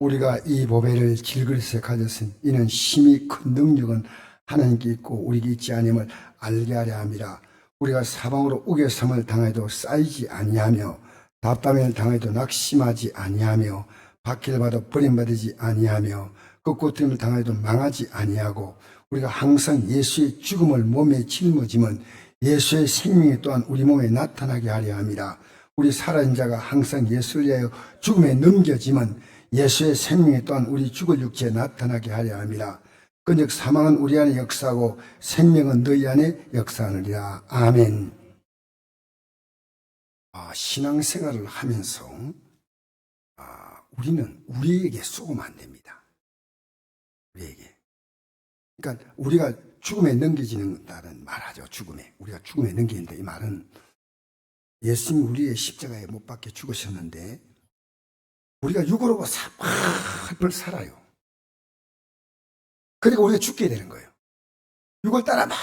우리가 이 보배를 질그릇에 가졌으니 이는 심히 큰 능력은 하나님께 있고 우리에게 있지 아님을 알게 하려 함이라. 우리가 사방으로 우겨섬을 당해도 쌓이지 아니하며 답답함을 당해도 낙심하지 아니하며 박해를 받아 버림받지 아니하며 꺾어뜨림을 당해도 망하지 아니하고 우리가 항상 예수의 죽음을 몸에 짊어지면 예수의 생명이 또한 우리 몸에 나타나게 하려 함이라. 우리 살아있는 자가 항상 예수를 위하여 죽음에 넘겨지면 예수의 생명이 또한 우리 죽을 육체에 나타나게 하려 함이라. 그즉 사망은 우리 안에 역사하고 생명은 너희 안에 역사하느니라. 아멘. 신앙생활을 하면서 우리는 우리에게 쏘면 안 됩니다. 우리에게. 그러니까 우리가 죽음에 넘겨지는다는 말하죠. 죽음에. 우리가 죽음에 넘기는데 이 말은 예수님이 우리의 십자가에 못 박혀 죽으셨는데 우리가 육으로 살벌 살아요. 그리고 우리가 죽게 되는 거예요. 육을 따라 막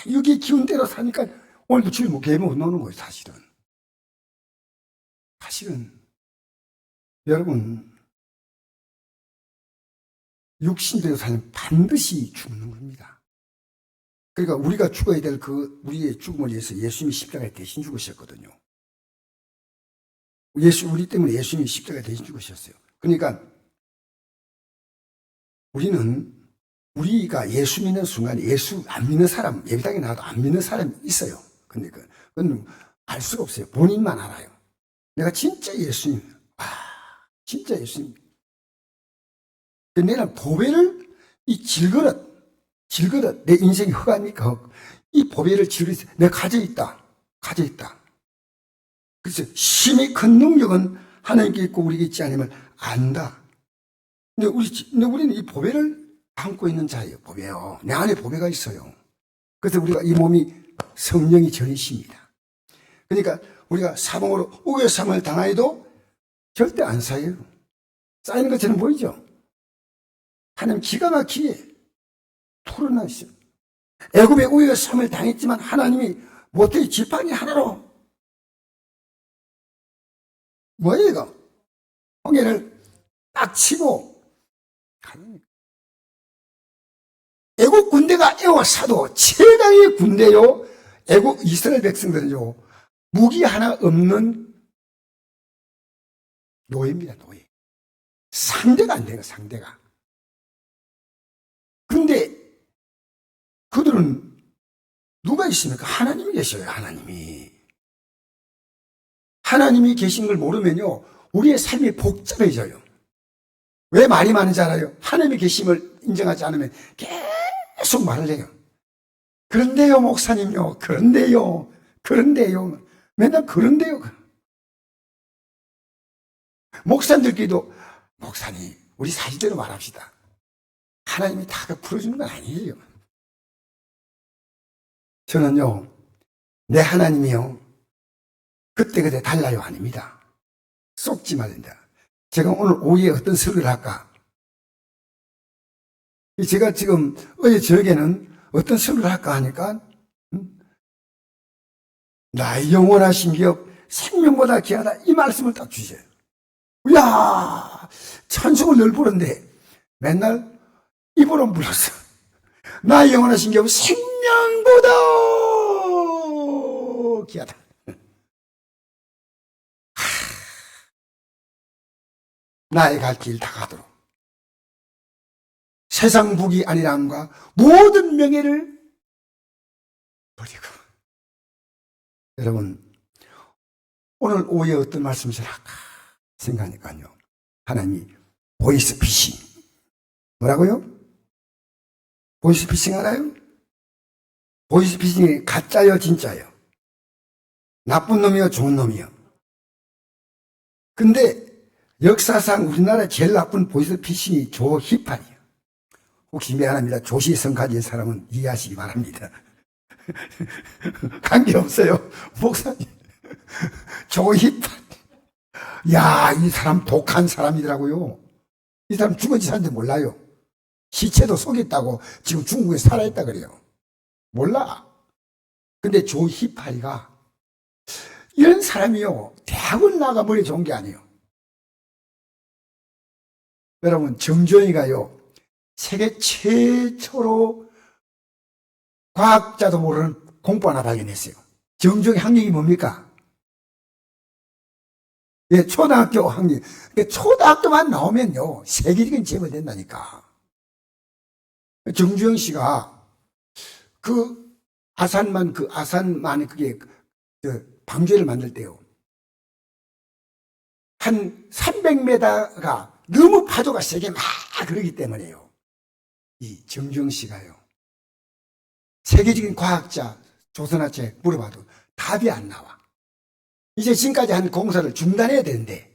육의 기운대로 사니까 오늘도 주일 뭐 개미 못 노는 거예요. 사실은 여러분 육신대로 살면 반드시 죽는 겁니다. 그러니까 우리가 죽어야 될 우리의 죽음을 위해서 예수님이 십자가에 대신 죽으셨거든요. 우리 때문에 예수님이 십자가에 대신 죽으셨어요. 그러니까 우리가 예수 믿는 순간 예수 안 믿는 사람, 예배당에 나와도 안 믿는 사람이 있어요. 근데 그건 알 수가 없어요. 본인만 알아요. 내가 진짜 예수님, 진짜 예수님. 내가 보배를 이 질그릇, 내 인생이 흑아닙니까? 흑. 이 보배를 질그릇, 내가 가져있다. 그래서 심히 큰 능력은 하나님께 있고 우리에게 있지 않음을 안다. 근데 우리는 이 보배를 안고 있는 자예요. 보배요. 내 안에 보배가 있어요. 그래서 우리가 이 몸이 성령이 전이십니다. 그러니까 우리가 사방으로 우겨섬을 당하여도 절대 안 쌓여요. 쌓이는 것처럼 보이죠? 하나님 기가 막히게 토론하시죠. 애굽의 우겨섬을 당했지만 하나님이 모태의 지팡이 하나로 뭐예요 이거? 홍해를 딱 치고 애국 군대가 에워싸도 최강의 군대요. 애국 이스라엘 백성들은요. 무기 하나 없는 노예입니다. 노예. 상대가 안 돼요. 상대가. 근데 그들은 누가 있습니까? 하나님이 계셔요. 하나님이 계신 걸 모르면요. 우리의 삶이 복잡해져요. 왜 말이 많은지 알아요? 하나님이 계심을 인정하지 않으면 계속 말을 해요. 그런데요, 목사님요. 그런데요. 맨날 그런데요. 목사님들끼리도 목사님, 우리 사실대로 말합시다. 하나님이 다 풀어주는 건 아니에요. 저는요, 내 하나님이요. 그때 달라요. 아닙니다. 쏙지 말린다. 제가 오늘 오후에 어떤 설교를 할까? 제가 지금 어제 저녁에는 어떤 설교를 할까 하니까 나의 영원하신 기업 생명보다 귀하다 이 말씀을 딱 주셔요. 이야 찬송을 늘 부르는데 맨날 입으로 불렀어. 나의 영원하신 기업 생명보다 귀하다. 나의 갈 길 다 가도록 세상 부귀 아니람과 모든 명예를 버리고. 여러분 오늘 오후에 어떤 말씀을 할까 생각하니까요. 하나님이 보이스피싱 뭐라고요? 보이스피싱 알아요? 보이스피싱이 가짜요 진짜요? 나쁜 놈이요 좋은 놈이요? 근데 역사상 우리나라 제일 나쁜 보이스피싱이 조희팔이에요. 혹시 미안합니다. 조시성 가진 사람은 이해하시기 바랍니다. 관계없어요. 목사님. 조희팔. 야, 이 사람 독한 사람이더라고요. 이 사람 죽은지 사는지 몰라요. 시체도 속였다고 지금 중국에 살아있다 그래요. 몰라. 근데 조희팔이가 이런 사람이요. 대학을 나가 머리 좋은 게 아니에요. 여러분, 정주영이가요, 세계 최초로 과학자도 모르는 공포 하나 발견했어요. 정주영의 학력이 뭡니까? 예, 초등학교 학력. 초등학교만 나오면요, 세계적인 재벌 된다니까. 정주영 씨가 아산만 그게 방주회를 만들 때요. 한 300m가 너무 파도가 세게 막 그러기 때문에요. 이 정주영 씨가요, 세계적인 과학자 조선아체 물어봐도 답이 안 나와. 이제 지금까지 한 공사를 중단해야 되는데,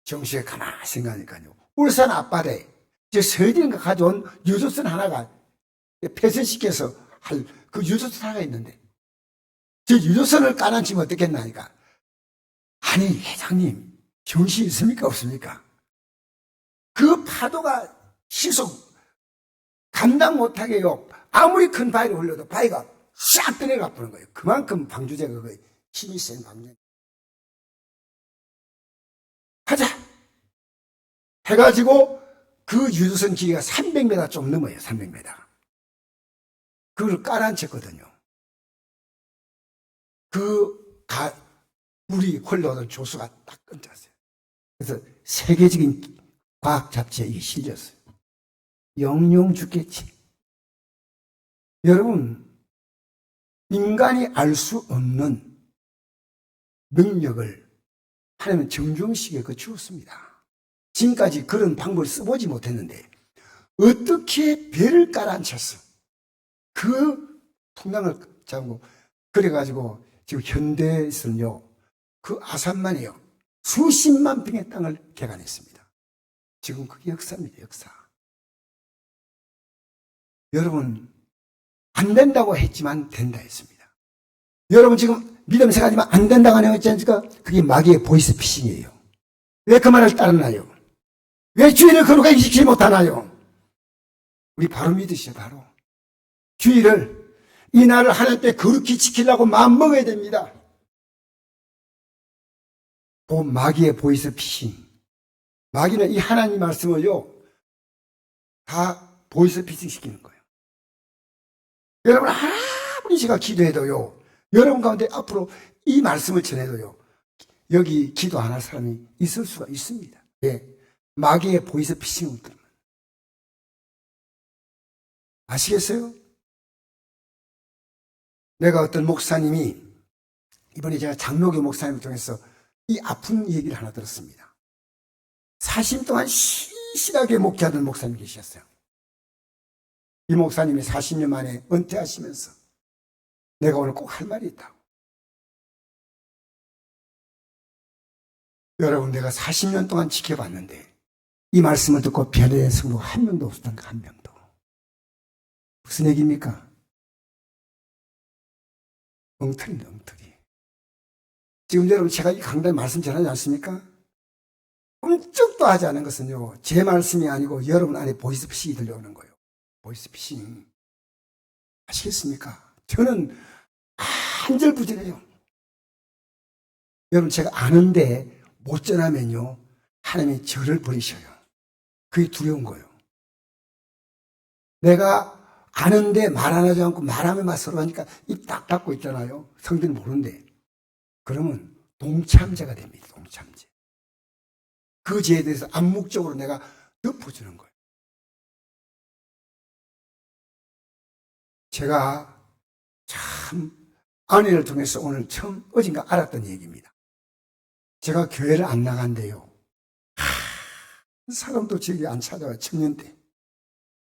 정씨가 가만히 생각하니까요, 울산 앞바다에 이제 서해진인가 가져온 유조선 하나가 폐쇄시켜서 할 그 유조선 하나가 있는데, 저 유조선을 까난치면 어떻겠나니까. 아니, 회장님, 정신 있습니까? 없습니까? 그 파도가 시속 감당 못하게요. 아무리 큰 바위를 올려도 바위가 싹 들어가 버는 거예요. 그만큼 방주제가 그 힘이 센 방주. 하자! 해가지고 그 유조선 길이가 300m 좀 넘어요. 300m. 그걸 깔아앉혔거든요. 물이 흘러오던 조수가 딱 끊겼어요. 그래서 세계적인 과학 잡지에 이게 실렸어요. 영영 죽겠지. 여러분, 인간이 알 수 없는 능력을 하나님은 정중식에 주었습니다. 지금까지 그런 방법을 써보지 못했는데 어떻게 배를 깔아앉혔어? 그 풍랑을 잡고, 그래가지고 지금 현대에서는요, 그 아산만이요, 수십만 평의 땅을 개간했습니다. 지금 그게 역사입니다. 역사. 여러분, 안 된다고 했지만 된다 했습니다. 여러분, 지금 믿음 생각하지만 안 된다고 하는 거 있지 않습니까? 그게 마귀의 보이스피싱이에요. 왜 그 말을 따르나요? 왜 주의를 거룩하게 지키지 못하나요? 우리 바로 믿으시죠. 바로 주의를, 이 날을 하나님 때 거룩히 지키려고 마음 먹어야 됩니다. 마귀의 보이스피싱. 마귀는 이 하나님 말씀을요, 다 보이스피싱 시키는 거예요. 여러분, 아무리 제가 기도해도요, 여러분 가운데 앞으로 이 말씀을 전해도요, 여기 기도 안 할 사람이 있을 수가 있습니다. 예. 마귀의 보이스피싱을 들으면. 아시겠어요? 내가 어떤 목사님이, 이번에 제가 장로교 목사님을 통해서 이 아픈 얘기를 하나 들었습니다. 40년 동안 신실하게 목회하던 목사님이 계셨어요. 이 목사님이 40년 만에 은퇴하시면서 내가 오늘 꼭 할 말이 있다고. 여러분, 내가 40년 동안 지켜봤는데 이 말씀을 듣고 변화된 성도가 한 명도 없었던 거, 한 명도. 무슨 얘기입니까? 엉터리입니다, 엉터리. 지금 여러분, 제가 이 강단에 말씀 전하지 않습니까? 꿈쩍도 하지 않은 것은요, 제 말씀이 아니고 여러분 안에 보이스피싱이 들려오는 거예요. 보이스피싱. 아시겠습니까? 저는 안절부절해요. 여러분, 제가 아는데 못 전하면요, 하나님이 저를 버리셔요. 그게 두려운 거예요. 내가 아는데 말 안 하지 않고 말하면 서로 하니까 입 딱 닫고 있잖아요. 성들은 모르는데. 그러면 동참자가 됩니다. 동참자. 그 죄에 대해서 암묵적으로 내가 덮어주는 거예요. 제가 참 아내를 통해서 오늘 처음 어딘가 알았던 얘기입니다. 제가 교회를 안 나간대요. 사람도 저기 안 찾아와요. 청년 때.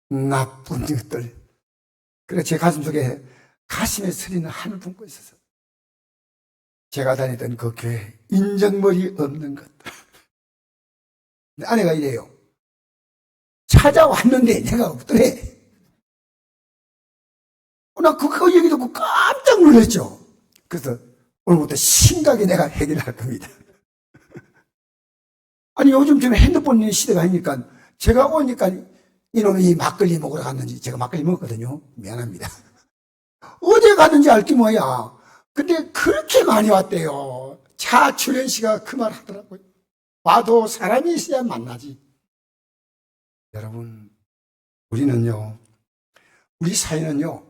나쁜 것들. 그래 제 가슴속에 가슴에 서리는 한을 품고 있었어요. 제가 다니던 그 교회 인정머리 없는 것들. 아내가 이래요. 찾아왔는데 내가 없더래. 나 그거 얘기 듣고 깜짝 놀랐죠. 그래서 오늘부터 심각하게 내가 해결할 겁니다. 아니 요즘 저는 핸드폰 시대가 아니니까 제가 오니까 이놈이 막걸리 먹으러 갔는지, 제가 막걸리 먹었거든요. 미안합니다. 어디 갔는지 알기 뭐야. 근데 그렇게 많이 왔대요. 차 출연 씨가 그 말 하더라고요. 와도 사람이 있어야 만나지. 여러분, 우리는요, 우리 사회는요,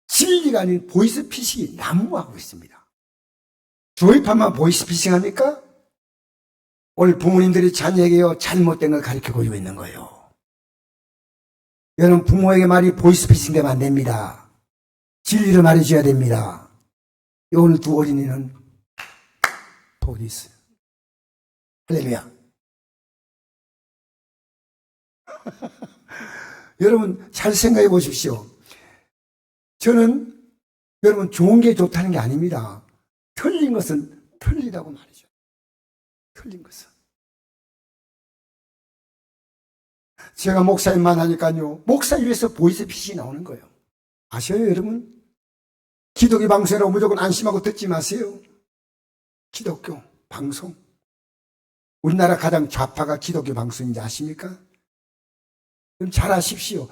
진리가 아닌 보이스피싱이 난무하고 있습니다. 조이파만 보이스피싱 합니까? 오늘 부모님들이 자녀에게요, 잘못된 걸 가르치고 있는 거예요. 여러분, 부모에게 말이 보이스피싱 되면 안 됩니다. 진리를 말해줘야 됩니다. 오늘 두 어린이는 복이 있어요. 할렐루야. 여러분, 잘 생각해 보십시오. 저는 여러분 좋은 게 좋다는 게 아닙니다. 틀린 것은 틀리다고 말이죠. 틀린 것은. 제가 목사님만 하니까요, 목사 입에서 보이스피싱이 나오는 거예요. 아셔요, 여러분? 기독교 방송이라고 무조건 안심하고 듣지 마세요. 기독교 방송. 우리나라 가장 좌파가 기독교 방송인지 아십니까? 그럼 잘 아십시오.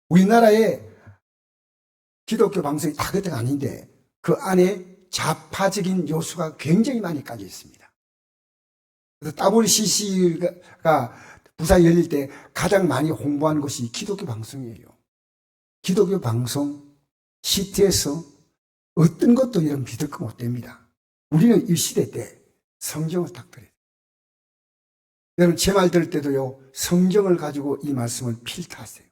우리나라에 기독교 방송이 다 그때가 아닌데 그 안에 좌파적인 요소가 굉장히 많이 깔려 있습니다. 그래서 WCC가 부산에 열릴 때 가장 많이 홍보하는 것이 기독교 방송이에요. 기독교 방송, 시티에서 어떤 것도 이런 믿을 거 못 됩니다. 우리는 이 시대 때 성경을 딱 들어요. 여러분, 제 말 들을 때도요, 성경을 가지고 이 말씀을 필터하세요.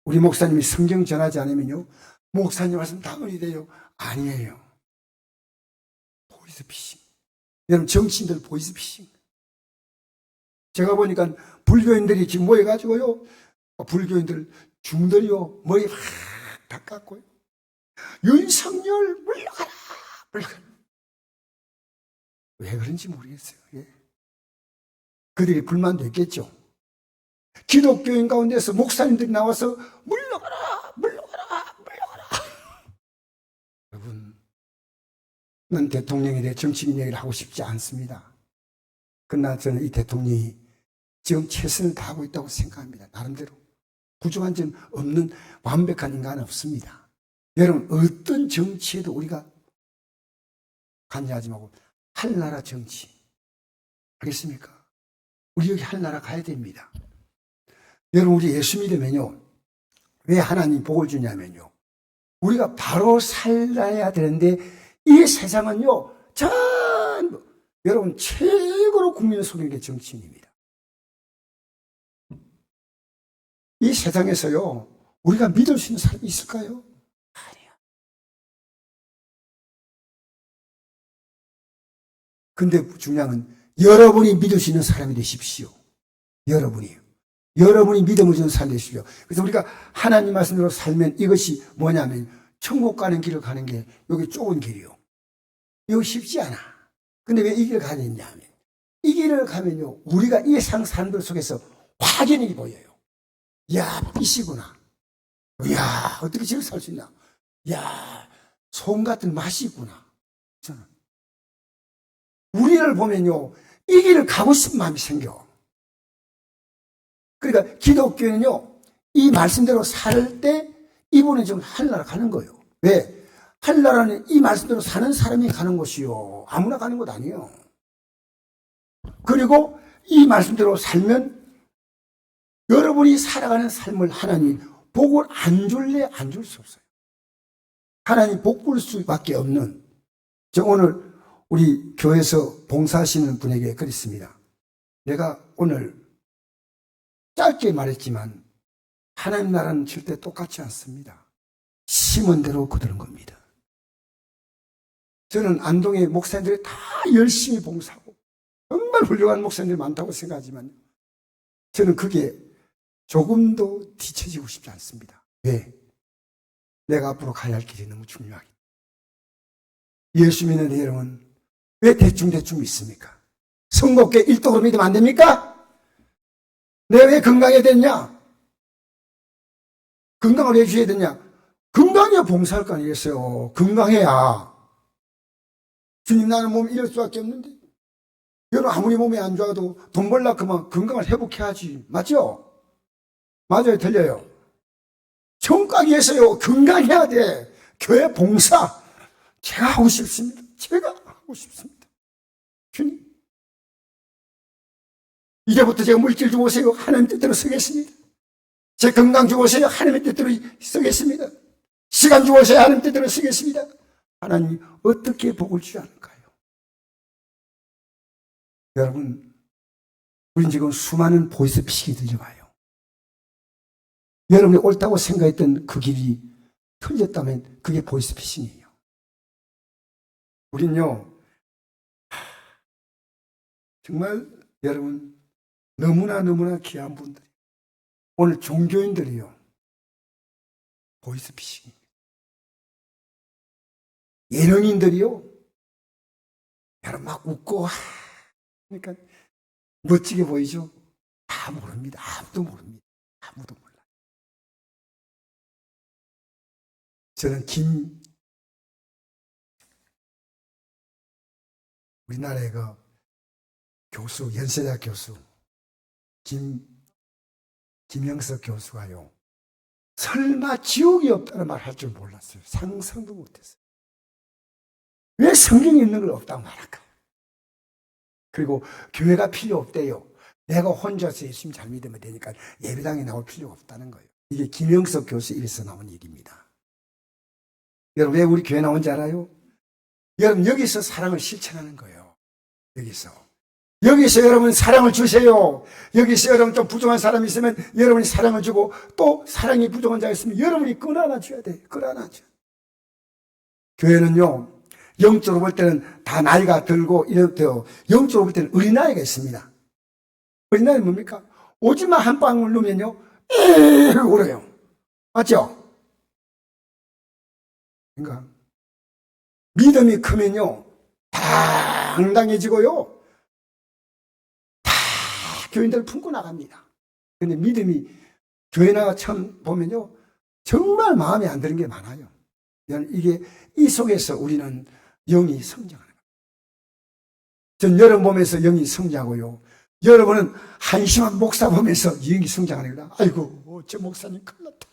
우리 목사님이 성경 전하지 않으면요, 목사님 말씀 당연히 돼요. 아니에요. 보이스피싱. 여러분, 정치인들 보이스피싱. 제가 보니까 불교인들이 지금 모여가지고요, 불교인들 중들이요, 머리 확 다 깎고요. 윤석열 물러가라! 물러가라! 왜 그런지 모르겠어요. 예. 그들이 불만도 있겠죠. 기독교인 가운데서 목사님들이 나와서 물러가라! 물러가라! 물러가라! 여러분, 난 대통령에 대해 정치인 얘기를 하고 싶지 않습니다. 그러나 저는 이 대통령이 지금 최선을 다하고 있다고 생각합니다. 나름대로. 부족한 점 없는 완벽한 인간은 없습니다. 여러분, 어떤 정치에도 우리가 관여하지 말고 할나라 정치. 알겠습니까? 우리 여기 할나라 가야 됩니다. 여러분, 우리 예수 믿으면요, 왜 하나님 복을 주냐면요, 우리가 바로 살아야 되는데 이 세상은요, 전부 여러분 최고로 국민을 속이는 게 정치인입니다. 이 세상에서요, 우리가 믿을 수 있는 사람이 있을까요? 아니요. 근데 중요한 건 여러분이 믿을 수 있는 사람이 되십시오. 여러분이 믿음을 주는 삶이 되십시오. 그래서 우리가 하나님 말씀대로 살면 이것이 뭐냐면 천국 가는 길을 가는 게 여기 좁은 길이요. 이거 쉽지 않아. 근데 왜 이 길을 가야 되냐면 이 길을 가면요, 우리가 이 세상 사람들 속에서 확연히 보여요. 야, 빛이구나. 야, 어떻게 저렇게 살 수 있나. 야, 소금 같은 맛이 있구나. 저는 우리를 보면요, 이 길을 가고 싶은 마음이 생겨. 그러니까 기독교는요, 이 말씀대로 살 때 이분은 지금 하늘나라 가는 거예요. 왜? 하늘나라는 이 말씀대로 사는 사람이 가는 곳이요. 아무나 가는 곳 아니에요. 그리고 이 말씀대로 살면 여러분이 살아가는 삶을 하나님 복을 안 줄래 안 줄 수 없어요. 하나님 복 줄 수밖에 없는. 저 오늘 우리 교회에서 봉사하시는 분에게 그랬습니다. 내가 오늘 짧게 말했지만 하나님 나라는 절대 똑같지 않습니다. 심은 대로 거두는 겁니다. 저는 안동의 목사님들이 다 열심히 봉사하고 정말 훌륭한 목사님들이 많다고 생각하지만 저는 그게 조금도 뒤처지고 싶지 않습니다. 왜? 내가 앞으로 가야 할 길이 너무 중요하기 때문에. 예수 믿는 여러분, 왜 대충 믿습니까? 선곡계 1등으로 믿으면 안 됩니까? 내가 왜 건강해야 되냐? 건강을 해줘야 되냐? 건강해야 봉사할 거 아니겠어요? 건강해야. 주님, 나는 몸이 이럴 수밖에 없는데. 여러분, 아무리 몸이 안 좋아도 돈 벌려고 하면 건강을 회복해야지. 맞죠? 맞아요, 틀려요. 정가기 위해서요, 건강해야 돼. 교회 봉사. 제가 하고 싶습니다. 제가 하고 싶습니다. 주님. 이제부터 제가 물질 주고 오세요. 하나님 뜻대로 서겠습니다. 제 건강 주어서야 하나님의 뜻대로 쓰겠습니다. 시간 주어서야 하나님의 뜻대로 쓰겠습니다. 하나님 어떻게 복을 주지 않을까요? 여러분, 우린 지금 수많은 보이스피싱이 들려와요. 여러분이 옳다고 생각했던 그 길이 틀렸다면 그게 보이스피싱이에요. 우린요, 정말 여러분 너무나 귀한 분들이, 오늘 종교인들이요, 보이스피싱, 예능인들이요, 여러분 막 웃고 그러니까 멋지게 보이죠? 다 모릅니다. 아무도 모릅니다. 아무도 몰라요. 저는 우리나라의 그 교수, 연세대학 교수 김영석 교수가요, 설마 지옥이 없다는 말 할 줄 몰랐어요. 상상도 못했어요. 왜 성경에 있는 걸 없다고 말할까? 그리고 교회가 필요 없대요. 내가 혼자서 예수님 잘 믿으면 되니까 예배당에 나올 필요가 없다는 거예요. 이게 김영석 교수 입에서 나온 일입니다. 여러분, 왜 우리 교회 나온지 알아요? 여러분, 여기서 사랑을 실천하는 거예요. 여기서 여러분 사랑을 주세요. 여기서 여러분 좀 부족한 사람이 있으면 여러분이 사랑을 주고, 또 사랑이 부족한 자가 있으면 여러분이 끌어안아 줘야 돼요. 끌어안아 줘. 교회는요, 영적으로 볼 때는 다 나이가 들고 이렇대요. 영적으로 볼 때는 어린아이가 있습니다. 어린아이는 뭡니까? 오지마 한 방울 넣으면요, 에이 울어요. 맞죠? 그러니까 믿음이 크면요, 당당해지고요, 다 교인들 품고 나갑니다. 근데 믿음이, 교회 나가 처음 보면요, 정말 마음에 안 드는 게 많아요. 이게, 이 속에서 우리는 영이 성장하는 거예요. 전 여러분 보면서 영이 성장하고요, 여러분은 한심한 목사 보면서 영이 성장하는 거다. 아이고, 저 목사님 큰일 났다.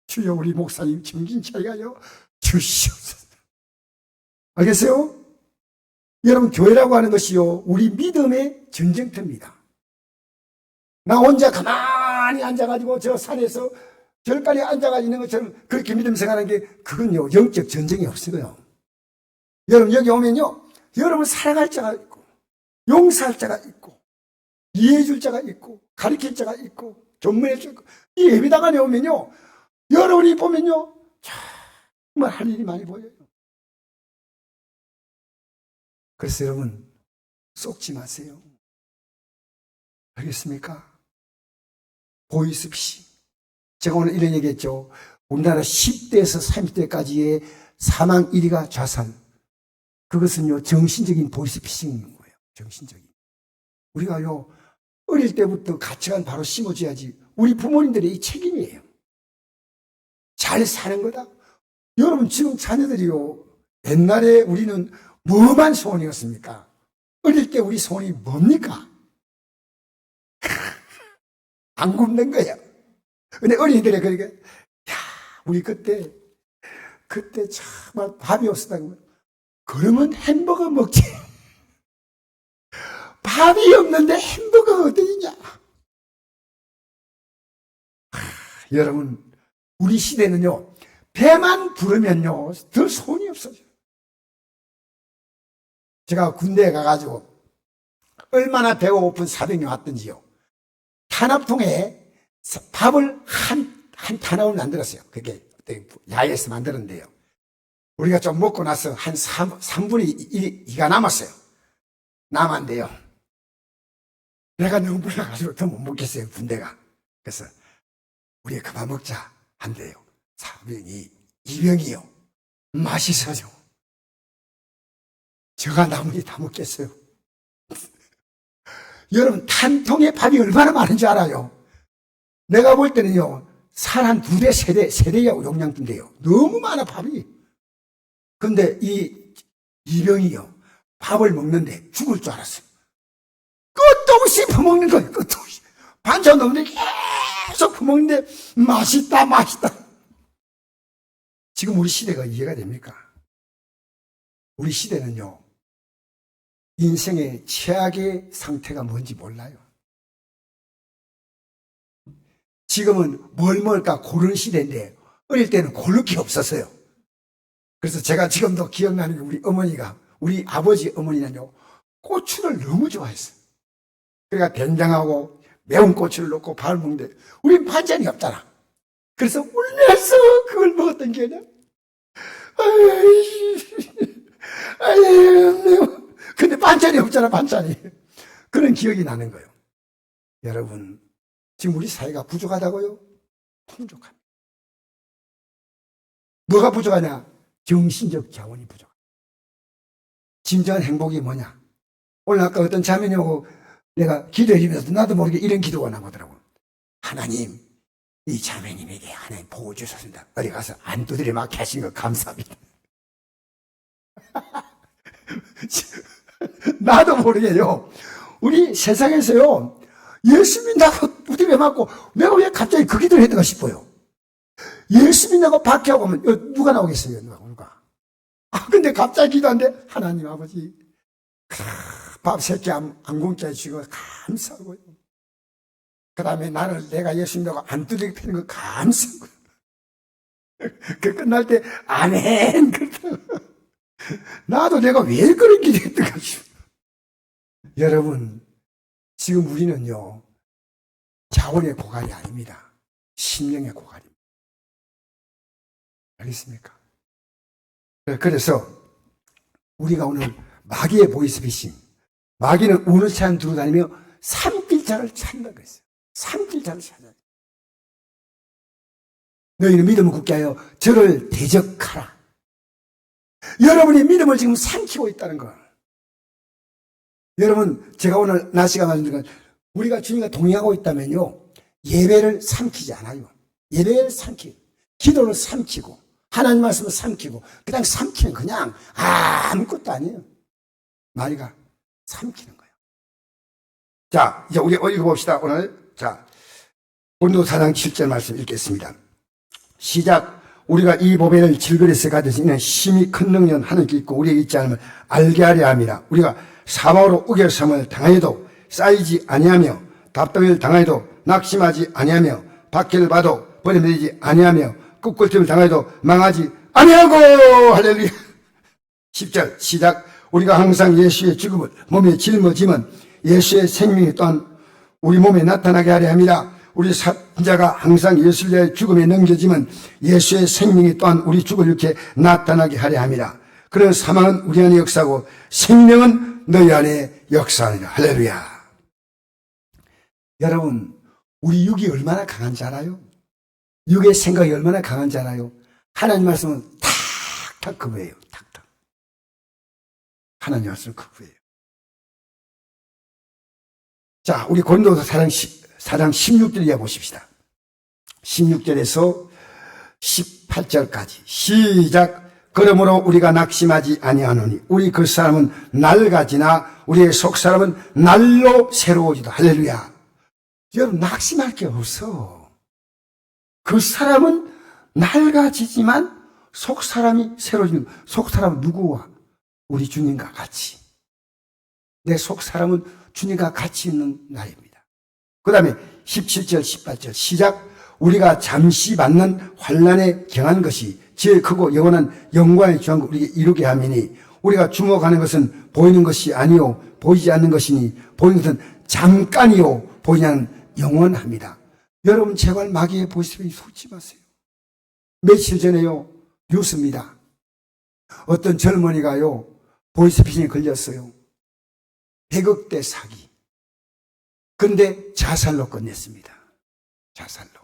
주여, 우리 목사님 정신 차리가요 주시옵소서. 알겠어요? 여러분, 교회라고 하는 것이요, 우리 믿음의 전쟁터입니다. 나 혼자 가만히 앉아가지고 저 산에서 절간에 앉아가지고 있는 것처럼 그렇게 믿음 생활하는 게, 그건요, 영적 전쟁이 없어요. 여러분, 여기 오면요, 여러분 사랑할 자가 있고, 용서할 자가 있고, 이해해줄 자가 있고, 가르칠 자가 있고, 전문해 줄 거. 이 예배당 안에 오면요, 여러분이 보면요, 정말 할 일이 많이 보여요. 그래서 여러분, 속지 마세요. 알겠습니까? 보이스피싱. 제가 오늘 이런 얘기했죠. 우리나라 10대에서 30대까지의 사망 1위가 자살. 그것은요, 정신적인 보이스피싱인 거예요. 정신적인. 우리가요, 어릴 때부터 가치관 바로 심어줘야지. 우리 부모님들의 이 책임이에요. 잘 사는 거다. 여러분, 지금 자녀들이요, 옛날에 우리는 뭐만 소원이었습니까? 어릴 때 우리 소원이 뭡니까? 안 굶는 거예요. 근데 어린이들이 그러니까, 야, 우리 그때 정말 밥이 없었다고. 그러면 햄버거 먹지. 밥이 없는데 햄버거가 어디냐? 여러분, 우리 시대는요, 배만 부르면요, 더 소원이 없어져요. 제가 군대에 가가지고 얼마나 배가 고픈 사병이 왔던지요, 탄압통에 밥을 한 탄압을 만들었어요. 그게 야외에서 만들었는데요, 우리가 좀 먹고 나서 한 3분의 2가 남았어요. 남았는데요, 배가 너무 불러가지고 더 못 먹겠어요, 군대가. 그래서 우리가 그만 먹자 한대요. 사병이 2병이요. 맛있어요. 제가 나머지 다 먹겠어요. 여러분, 탄통에 밥이 얼마나 많은지 알아요? 내가 볼 때는요, 살 한 2대, 3대 용량인데요. 너무 많아, 밥이. 근데 이 2병이요, 밥을 먹는데 죽을 줄 알았어요. 끝도 없이 퍼먹는 거예요, 끝도 없이. 반찬 없는데 계속 퍼먹는데 맛있다. 지금 우리 시대가 이해가 됩니까? 우리 시대는요, 인생의 최악의 상태가 뭔지 몰라요. 지금은 뭘 먹을까 고르는 시대인데 어릴 때는 고를 게 없었어요. 그래서 제가 지금도 기억나는 게 우리 어머니가, 우리 아버지 어머니는요, 고추를 너무 좋아했어요. 그러니까 된장하고 매운 고추를 넣고 밥을 먹는데 우린 반찬이 없잖아. 그래서 울면서 그걸 먹었던 기억이 나요. 아유, 근데 반찬이 없잖아, 반찬이. 그런 기억이 나는 거예요. 여러분, 지금 우리 사회가 부족하다고요? 풍족합니다. 뭐가 부족하냐? 정신적 자원이 부족합니다. 진정한 행복이 뭐냐? 오늘 아까 어떤 자매님 오고 내가 기도해주면서 나도 모르게 이런 기도가 나오더라고. 하나님, 이 자매님에게 하나님 복을 주셨습니다. 어디 가서 안 두드려 맞게 하신 거 감사합니다. 나도 모르게요. 우리 세상에서요, 예수 믿는다고 두드려 맞고 내가 왜 갑자기 그 기도를 했던가 싶어요. 예수 믿는다고 박해하고 하면 누가 나오겠어요? 누가? 근데 갑자기 기도하는데 하나님 아버지 밥 3끼 안 굶게 해주시고 감사하고요. 그 다음에 나를 내가 예수 믿는다고 안 두드리게 패는 거 감사하고요. 그 끝날 때 아멘 그렇다고. 나도 내가 왜 그런 기도했던가 싶어요. 여러분, 지금 우리는요, 자원의 고갈이 아닙니다. 심령의 고갈입니다. 알겠습니까? 그래서 우리가 오늘 마귀의 보이스피싱, 마귀는 우는 차안 두고 다니며 산길자를 찾는다고 했어요. 산길자를 찾아야 돼. 너희는 믿음을 굳게 하여 저를 대적하라. 여러분이 믿음을 지금 삼키고 있다는 거. 여러분, 제가 오늘 날씨가 말씀드린 건 우리가 주님과 동행하고 있다면요, 예배를 삼키지 않아요. 예배를 삼키고, 기도를 삼키고, 하나님 말씀을 삼키고, 그냥 삼키면 그냥 아무것도 아니에요. 마귀가 삼키는 거예요. 자, 이제 우리 읽어봅시다. 오늘 자, 고린도서 4장 7절 말씀 읽겠습니다. 시작. 우리가 이 보배를 질그릇에 가져서 이는 심히 큰 능력은 하늘께 있고 우리에게 있지 않음을 알게 하려 함이라. 우리가 사방으로 우겨섬을 당하여도 쌓이지 아니하며 답답을 당하여도 낙심하지 아니하며 박해를 봐도 버림되지 아니하며 ቁ꿀팀을 당하여도 망하지 아니하고. 할렐루야. 10절 시작. 우리가 항상 예수의 죽음을 몸에 짊어지면 예수의 생명이 또한 우리 몸에 나타나게 하려 함이라. 우리 산자가 항상 예수의 죽음에 넘겨지면 예수의 생명이 또한 우리 죽을 이렇게 나타나게 하려 함이라. 그런 사망은 우리 안에 역사하고 생명은 너희 안에 역사하니라. 할렐루야. 여러분, 우리 육이 얼마나 강한지 알아요? 육의 생각이 얼마나 강한지 알아요? 하나님 말씀은 탁탁 거부해요. 탁탁. 하나님 말씀을 거부해요. 자, 우리 고린도서 4장 16절 이하 보십시다. 16절에서 18절까지 시작. 그러므로 우리가 낙심하지 아니하노니 우리 그 사람은 낡아지나 우리의 속 사람은 날로 새로워지다. 할렐루야. 여러분, 낙심할 게 없어. 그 사람은 낡아지지만 속 사람이 새로워지는 거야. 속 사람은 누구와? 우리 주님과 같이. 내 속 사람은 주님과 같이 있는 나입니다. 그 다음에 17절 18절 시작. 우리가 잠시 받는 환난에 경한 것이 제일 크고 영원한 영광의 주한 우리에게 이루게 함이니 우리가 주목하는 것은 보이는 것이 아니요 보이지 않는 것이니 보이는 것은 잠깐이요 보이지 않는 영원합니다. 여러분, 제발 마귀의 보이스피싱에 속지 마세요. 며칠 전에요, 뉴스입니다. 어떤 젊은이가요 보이스피싱에 걸렸어요. 100억대 사기. 그런데 자살로 끝냈습니다. 자살로.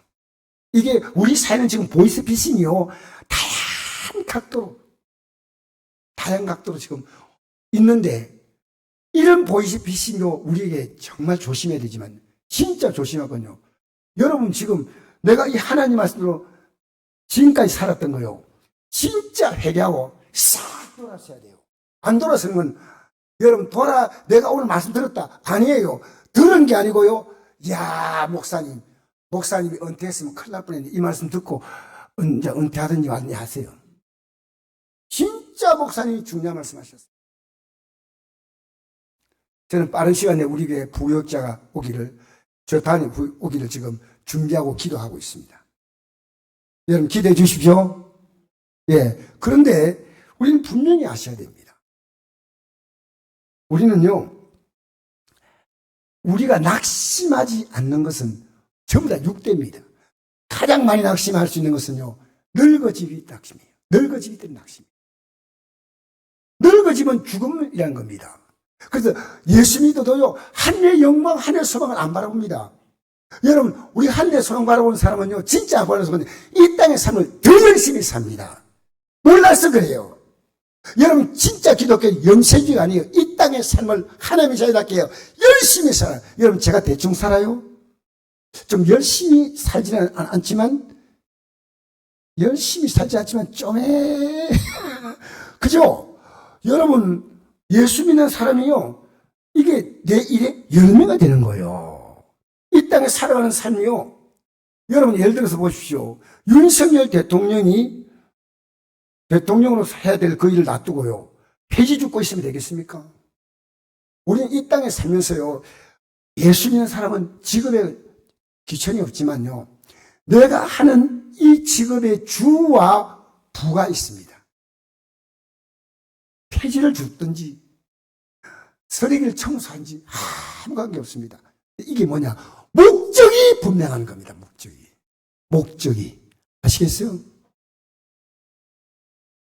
이게 우리 사회는 지금 보이스피싱이요, 다양한 각도로 지금 있는데, 이런 보이스피싱이요 우리에게 정말 조심해야 되지만 진짜 조심하거든요. 여러분, 지금 내가 이 하나님 말씀으로 지금까지 살았던 거요, 진짜 회개하고 싹 돌아서야 돼요. 안 돌아서는 건 여러분 내가 오늘 말씀 들었다 아니에요. 들은 게 아니고요, 야 목사님이 은퇴했으면 큰일 날 뻔했는데 이 말씀 듣고 이제 은퇴하든지 왔니 하세요. 진짜 목사님이 중요한 말씀 하셨어요. 저는 빠른 시간에 우리 교회 부역자가 오기를 저 다녀오기를 지금 준비하고 기도하고 있습니다. 여러분 기대해 주십시오. 예. 그런데 우리는 분명히 아셔야 됩니다. 우리는요, 우리가 낙심하지 않는 것은 전부 다 육대입니다. 가장 많이 낙심할 수 있는 것은요, 늙어짐이 낙심이에요. 늙어짐이 때문에 낙심이에요. 늙어지면 죽음이라는 겁니다. 그래서 예수 믿어도요, 하늘의 영광, 하늘의 소망을 안 바라봅니다. 여러분, 우리 하늘의 소망 바라보는 사람은요, 진짜 바라보는 이 땅의 삶을 더 열심히 삽니다. 몰라서 그래요. 여러분, 진짜 기독교 영세주의가 아니에요. 이 땅의 삶을 하나님의 자유답게 해요. 열심히 살아요. 여러분, 제가 대충 살아요? 좀 열심히 살지는 않지만, 좀해. 그죠? 여러분, 예수 믿는 사람이요, 이게 내 일의 열매가 되는 거예요. 이 땅에 살아가는 삶이요. 여러분, 예를 들어서 보십시오. 윤석열 대통령이 대통령으로 해야 될 그 일을 놔두고요, 폐지 죽고 있으면 되겠습니까? 우리는 이 땅에 살면서요, 예수 믿는 사람은 직업에 귀천이 없지만요, 내가 하는 이 직업의 주와 부가 있습니다. 폐지를 줬든지 쓰레기를 청소한지 아무 관계 없습니다. 이게 뭐냐? 목적이 분명한 겁니다. 목적이 아시겠어요?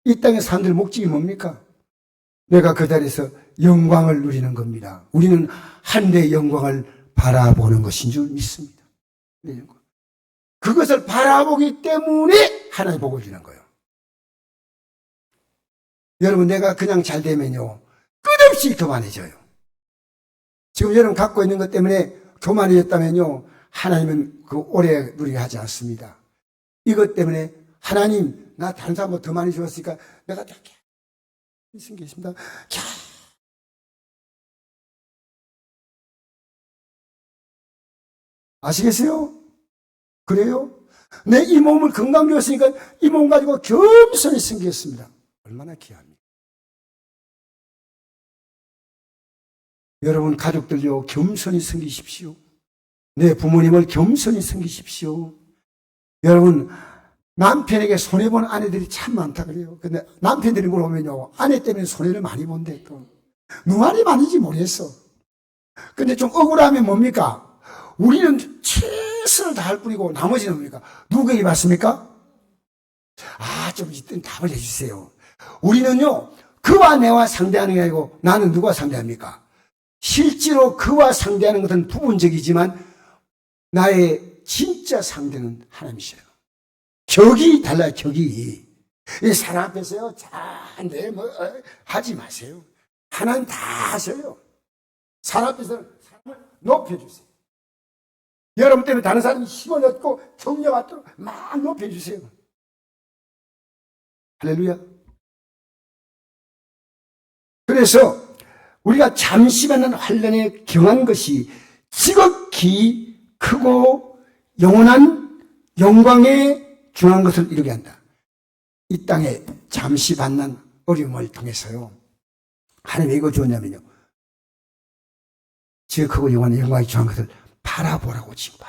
이 땅의 사람들 목적이 뭡니까? 내가 그 자리에서 영광을 누리는 겁니다. 우리는 하늘의 영광을 바라보는 것인 줄 믿습니다. 그것을 바라보기 때문에 하나님 복을 주는 거예요. 여러분, 내가 그냥 잘 되면요, 끝없이 교만해져요. 지금 여러분 갖고 있는 것 때문에 교만해졌다면요, 하나님은 그 오래 누리게 하지 않습니다. 이것 때문에 하나님, 나 다른 사람보다 더 많이 주었으니까 내가 다 있습니다. 아시겠어요? 그래요? 내 이 몸을 건강 주었으니까 이 몸 가지고 겸손히 섬기겠습니다. 얼마나 귀합니까? 여러분 가족들요, 겸손히 섬기십시오. 내 부모님을 겸손히 섬기십시오. 여러분, 남편에게 손해본 아내들이 참 많다 그래요. 근데 남편들이 물어보면요, 아내 때문에 손해를 많이 본대. 또 누말이 많은지 모르겠어. 근데 좀 억울하면 뭡니까? 우리는 최선을 다할 뿐이고 나머지는 뭡니까? 누구에게 받습니까? 좀 이땐 답을 해주세요. 우리는요, 그와 내와 상대하는 게 아니고 나는 누구와 상대합니까? 실제로 그와 상대하는 것은 부분적이지만 나의 진짜 상대는 하나님이셔요. 격이 달라요, 격이. 이 사람 앞에서요, 하지 마세요. 하나님 다 하셔요. 사람 앞에서는 사람을 높여주세요. 여러분 때문에 다른 사람이 힘을 얻고 격려 받도록 막 높여주세요. 할렐루야. 그래서 우리가 잠시 받는 환난에 경한 것이 지극히 크고 영원한 영광에 중요한 것을 이루게 한다. 이 땅에 잠시 받는 어려움을 통해서요, 하나님이 이거 주었냐면요, 지극하고 영원한 영광에 중요한 것을 바라보라고. 지금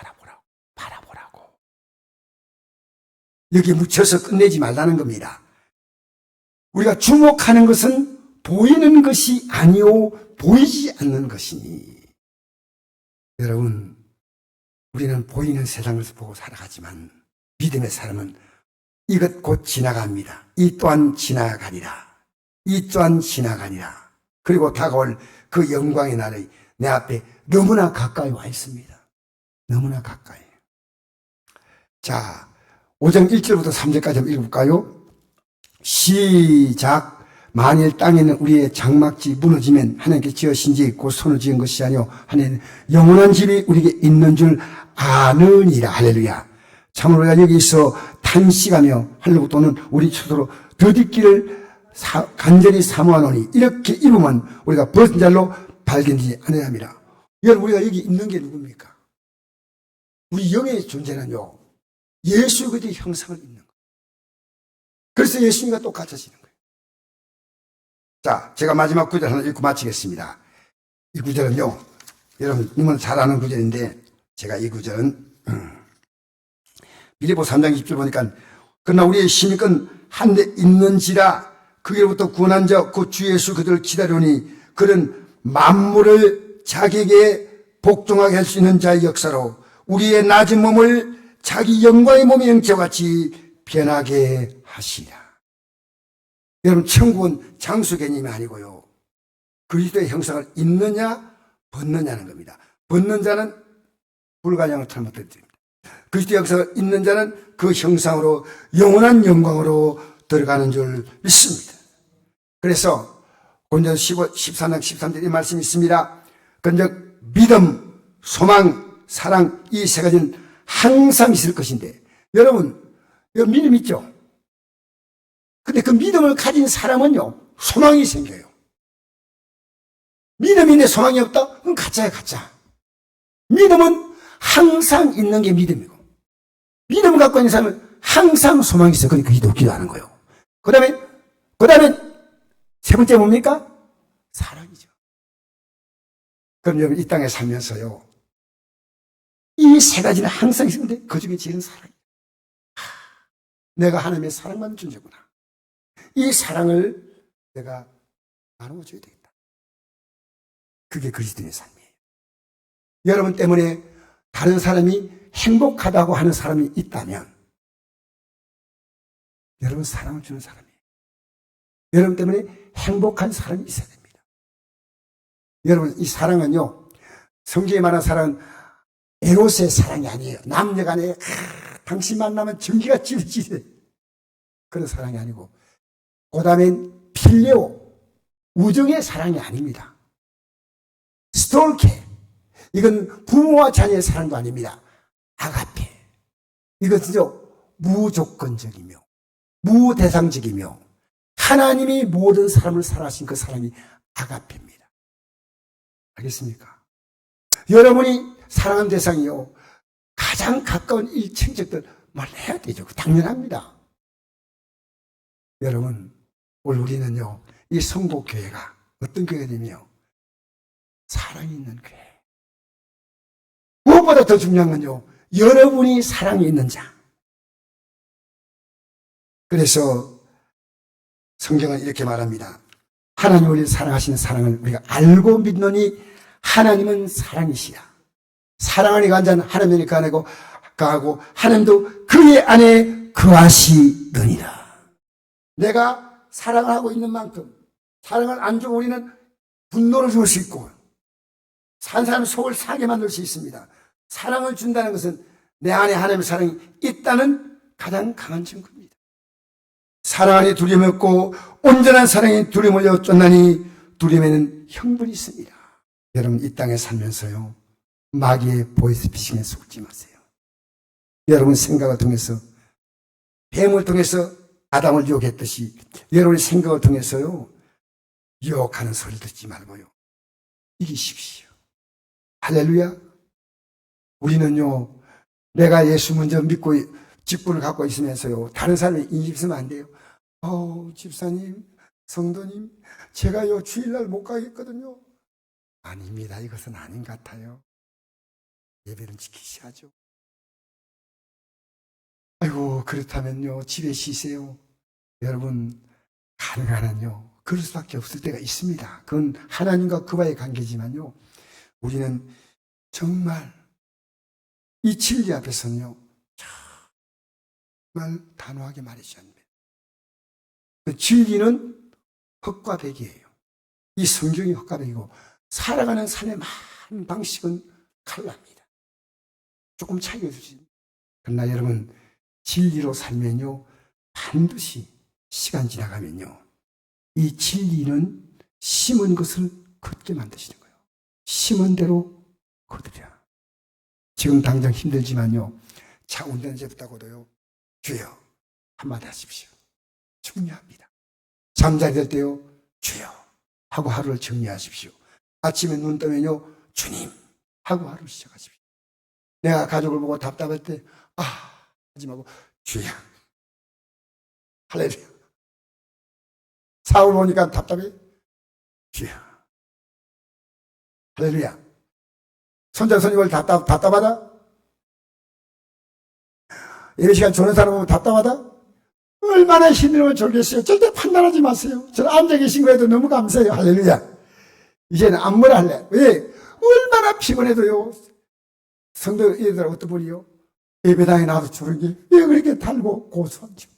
바라보라고. 여기에 묻혀서 끝내지 말라는 겁니다. 우리가 주목하는 것은 보이는 것이 아니오 보이지 않는 것이니. 여러분, 우리는 보이는 세상을 보고 살아가지만 믿음의 사람은 이것 곧 지나갑니다. 이 또한 지나가니라. 그리고 다가올 그 영광의 날이 내 앞에 너무나 가까이 와 있습니다. 너무나 가까이. 자, 5장 1절부터 3절까지 한번 읽어볼까요? 시작. 만일 땅에는 우리의 장막지 무너지면 하나님께 지으신 지 있고 손을 지은 것이 아니오 하나님은 영원한 집이 우리에게 있는 줄 아느니라. 할렐루야. 참으로 우리가 여기서 탄식하며 할로부터는 우리 스스로 더디기를 간절히 사모하노니 이렇게 입으면 우리가 벗은 잘로 발견되지 아니하리라 함이라. 여러분, 우리가 여기 있는 게 누굽니까? 우리 영의 존재는요, 예수 그리스도의 형상을 입는 거예요. 그래서 예수님과 똑같아지는 거예요. 자, 제가 마지막 구절 하나 읽고 마치겠습니다. 이 구절은요, 여러분, 이건 잘 아는 구절인데, 제가 이 구절은 빌립보 3장 20절 보니까 그러나 우리의 힘이 건 한 데 있는지라 그게로부터 구원한 자 곧 주 예수 그들을 기다려니 그는 만물을 자기에게 복종하게 할 수 있는 자의 역사로 우리의 낮은 몸을 자기 영광의 몸의 형체와 같이 변하게 하시라. 여러분, 천국은 장수 개념이 아니고요, 그리스도의 형상을 입느냐 벗느냐는 겁니다. 벗는 자는 불가량을 잘못드립니다. 그리스도의 형상을 입는 자는 그 형상으로 영원한 영광으로 들어가는 줄 믿습니다. 그래서 고린도서 14장 13절 이 말씀이 있습니다. 그런즉 믿음, 소망, 사랑 이 세 가지는 항상 있을 것인데, 여러분, 이거 믿음 있죠? 근데 그 믿음을 가진 사람은요, 소망이 생겨요. 믿음이 있는데 소망이 없다? 그건 가짜야, 가짜. 믿음은 항상 있는 게 믿음이고, 믿음을 갖고 있는 사람은 항상 소망이 있어요. 그러니까 기도하는 거예요. 그 다음에 세 번째 뭡니까? 사랑이죠. 그럼 여러분, 이 땅에 살면서요, 이 세 가지는 항상 있는데 그 중에 제일 사랑이에요. 내가 하나님의 사랑받는 존재구나. 이 사랑을 내가 나누어줘야 되겠다. 그게 그리스도의 삶이에요. 여러분 때문에 다른 사람이 행복하다고 하는 사람이 있다면 여러분 사랑을 주는 사람이에요. 여러분 때문에 행복한 사람이 있어야 됩니다. 여러분, 이 사랑은요, 성경에 말하는 사랑은 에로스의 사랑이 아니에요. 남녀 간에 당신 만나면 전기가 찌르지르 그런 사랑이 아니고, 그 다음엔 필레오, 우정의 사랑이 아닙니다. 스톨케, 이건 부모와 자녀의 사랑도 아닙니다. 아가페, 이것은요 무조건적이며 무대상적이며 하나님이 모든 사람을 사랑하신 그 사랑이 아가페입니다. 알겠습니까? 여러분이 사랑하는 대상이요, 가장 가까운 일친척들 말해야 되죠. 당연합니다. 여러분, 오늘 우리는요, 이 성복교회가 어떤 교회냐면요, 사랑이 있는 교회. 무엇보다 더 중요한 건요, 여러분이 사랑이 있는 자. 그래서 성경은 이렇게 말합니다. 하나님 우리를 사랑하시는 사랑을 우리가 알고 믿노니 하나님은 사랑이시라. 사랑을 이가 한 자는 하나님이 가하고 하나님도 그의 안에 거하시느니라. 내가 사랑을 하고 있는 만큼 사랑을 안 주고 우리는 분노를 줄 수 있고 산 사람 속을 상하게 만들 수 있습니다. 사랑을 준다는 것은 내 안에 하나님의 사랑이 있다는 가장 강한 증거입니다. 사랑 안에 두려움이 없고 온전한 사랑이 두려움을 쫓나니 두려움에는 형벌이 있습니다. 여러분, 이 땅에 살면서요, 마귀의 보이스피싱에 속지 마세요. 여러분 생각을 통해서, 뱀을 통해서 아담을 유혹했듯이 여러분의 생각을 통해서요, 유혹하는 소리 듣지 말고요, 이기십시오. 할렐루야. 우리는요, 내가 예수 먼저 믿고 직분을 갖고 있으면서요, 다른 사람이 인집 쓰면 안 돼요. 집사님, 성도님, 제가요 주일날 못 가겠거든요. 아닙니다. 이것은 아닌 것 같아요. 예배는 지키셔야죠. 아이고, 그렇다면요, 집에 쉬세요. 여러분, 가능하면요, 그럴 수밖에 없을 때가 있습니다. 그건 하나님과 그와의 관계지만요, 우리는 정말 이 진리 앞에서는요, 정말 단호하게 말해줘야 합니다. 그 진리는 흙과 백이에요. 이 성경이 흙과 백이고, 살아가는 삶의 많은 방식은 칼랍니다. 조금 차이가 있으시. 그러나 여러분, 진리로 살면요, 반드시 시간 지나가면요, 이 진리는 심은 것을 걷게 만드시는 거예요. 심은 대로 거두랴. 지금 당장 힘들지만요, 차 운전자부터도요, 주여 한마디 하십시오. 중요합니다. 잠자리 들 때요, 주여 하고 하루를 정리하십시오. 아침에 눈 뜨면요, 주님 하고 하루를 시작하십시오. 내가 가족을 보고 답답할 때 하지 말고 주여. 할렐루야. 사울 보니까 답답해, 주여. 할렐루야. 손자 손님을 답답하다? 예배 시간 조는 사람 보면 답답하다? 얼마나 힘들면 졸겠어요. 절대 판단하지 마세요. 저는 앉아 계신 거에도 너무 감사해요. 할렐루야. 이제는 안 뭐라 할래. 왜? 얼마나 피곤해도요. 성도 얘들 어떤 분이요? 예배당에 나와서 주는 게 왜 그렇게 달고 고소한지.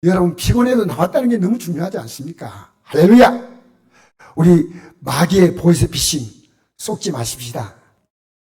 여러분 피곤해도 나왔다는 게 너무 중요하지 않습니까? 할렐루야. 우리 마귀의 보이스피싱 속지 마십시다.